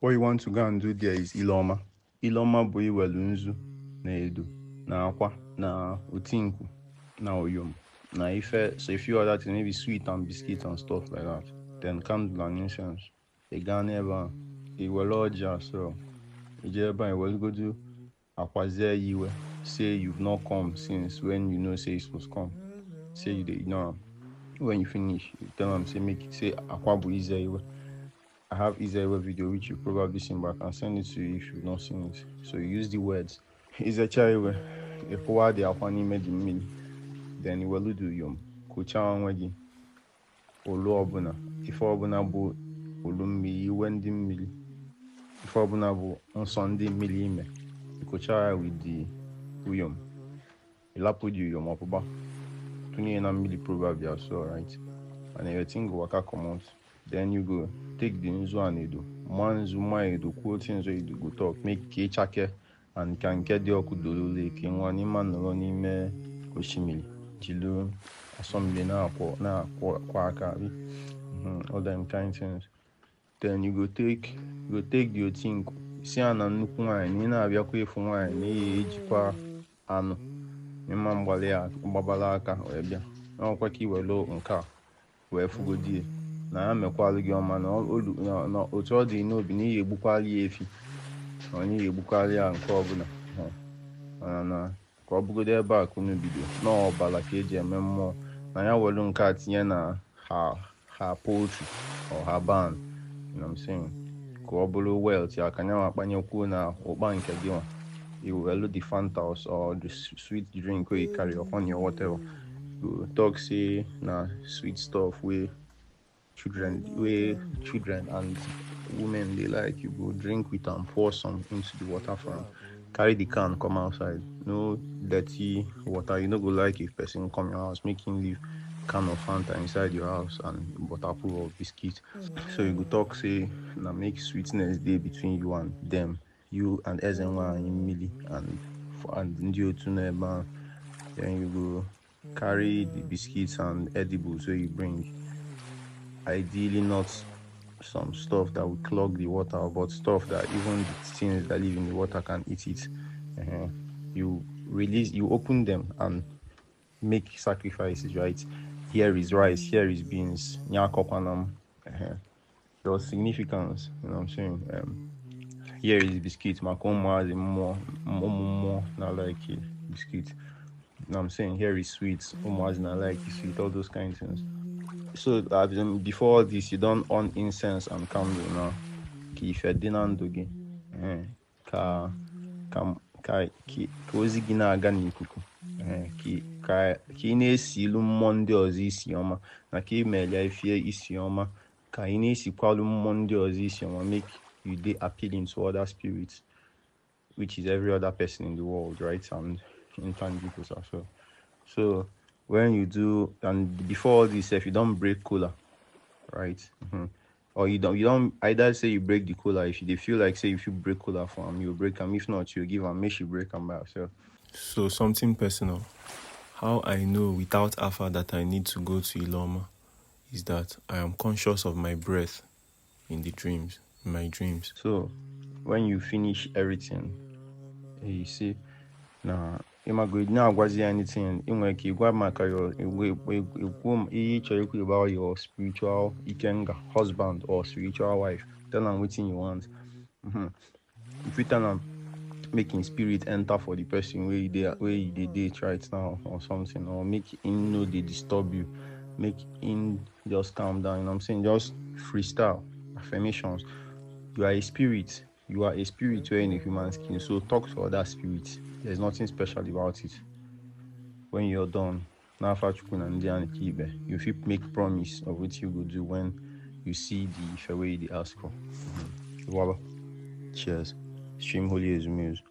What you want to go and do there is Ile Oma. Ile Oma bụ iwelu nzu na edo na akwa na otinku na oyom na ife, so if you order things, maybe sweet and biscuit and stuff like that, then candle and incense. Ị gaa n'ebe a, iwere ọjị asọ, ije ebe a iwelugodu akwazie ya iwe, say you've not come since when you know say you're supposed to come. Say you dey ignore am. When you finish, you tell them, say make it say akwa bụ ize iwe. I have Izewe video which you probably seen, but I can send it to you if you've not seen it. So you use the words Izechaewe, Ekowa de Akwani made Mmiri, then you will do yum, Kucha Wagi, Olu Obuna, if Obuna bu Ulumi, Wendy Mmiri, if Obuna bu on Sunday Millime, Kucha with the Uyum, Ilapu Yum Opuba, Tuni Mmiri probably also, right? And everything waka come out. Then you go take the nzu and edo. Manzu ma edo quote nzu edo go talk. Make ke chake and can get the okudolo lake. Nwani man no n'ime oshimili. Jilu asomile na kwa akabi. All them kind things. Then you go take the otinku. Si ana nnukwu nwanyị na ị na-abịa kwa efu nwanyị na ihe ejikwa anụ. Mma mgbali a gbabala aka wee bịa. Na ọkwa ka iwelo nke a wee fugodie. Na ya mekwalụ gị ọma na otu ọ dị n'obi na ihe egbukwali ya efi na onye ihe egbukwali ya nke ọbụla na ka ọ bụgodo ebe a kunu bido na ọbala ka eji eme mmụọ na ya welu nke a tinye na ha poultry or ha barn, you know what I'm saying, ka ọ bụrụ wealth ya ka nyanwa akpanyekwuo na ụkpa nke gị nwa, you welu the Fanta or the sweet drink wey you carry upon your whatever, you talk say na sweet stuff wey children and women they like, you go drink with and pour some into the water for them. Carry the can, come outside. No dirty water. You no go like if person come your house, make him leave can of Fanta inside your house and butterful of biscuit. So you go talk say na make sweetness day between you and them, you and Ezenwa and Mmiri and ndị otu n'ebe. Then you go carry the biscuits and edibles so you bring. Ideally not some stuff that will clog the water, but stuff that even the things that live in the water can eat it. You open them and make sacrifices, right? Here is rice, here is beans, nyakopanam. There's significance, you know what I'm saying? Here is biscuit, makoma is more, not like it, biscuit. You know what I'm saying? Here is sweets, is not like sweet, all those kinds of things. So before this, you don't on incense and candle now. Ki ife dinner ndogi. Ka ozi gị na-aga n'ikuku. Ka ị na-esi ilu mmụọ ndị ọzọ isi ọma, na ka ị melia ifie isi ọma, ka ị na-esikwalụ mmụọ ndị ọzọ isi ọma, make you dey appealing to other spirits, which is every other person in the world, right? And intangibles as well. So when you do, and before all this, if you don't break cola, right? Or you don't either say you break the cola. If they feel like say if you break cola for them, you break them. If not, you give them. Make you break them by yourself. So something personal. How I know without Alpha that I need to go to Ileoma is that I am conscious of my breath in my dreams. So when you finish everything, you see, now. Agwazi anything about your spiritual ikenga husband or spiritual wife. Tell them what you want. If you tell them making spirit enter for the person where you date right now or something, or make him know they disturb you, make him just calm down, you know what I'm saying? Just freestyle affirmations. You are a spirit wearing a human skin, so talk to other spirits. There's nothing special about it. When you're done, you fit make promise of what you will do when you see the way they ask for. Voila. Cheers. Stream holy as music.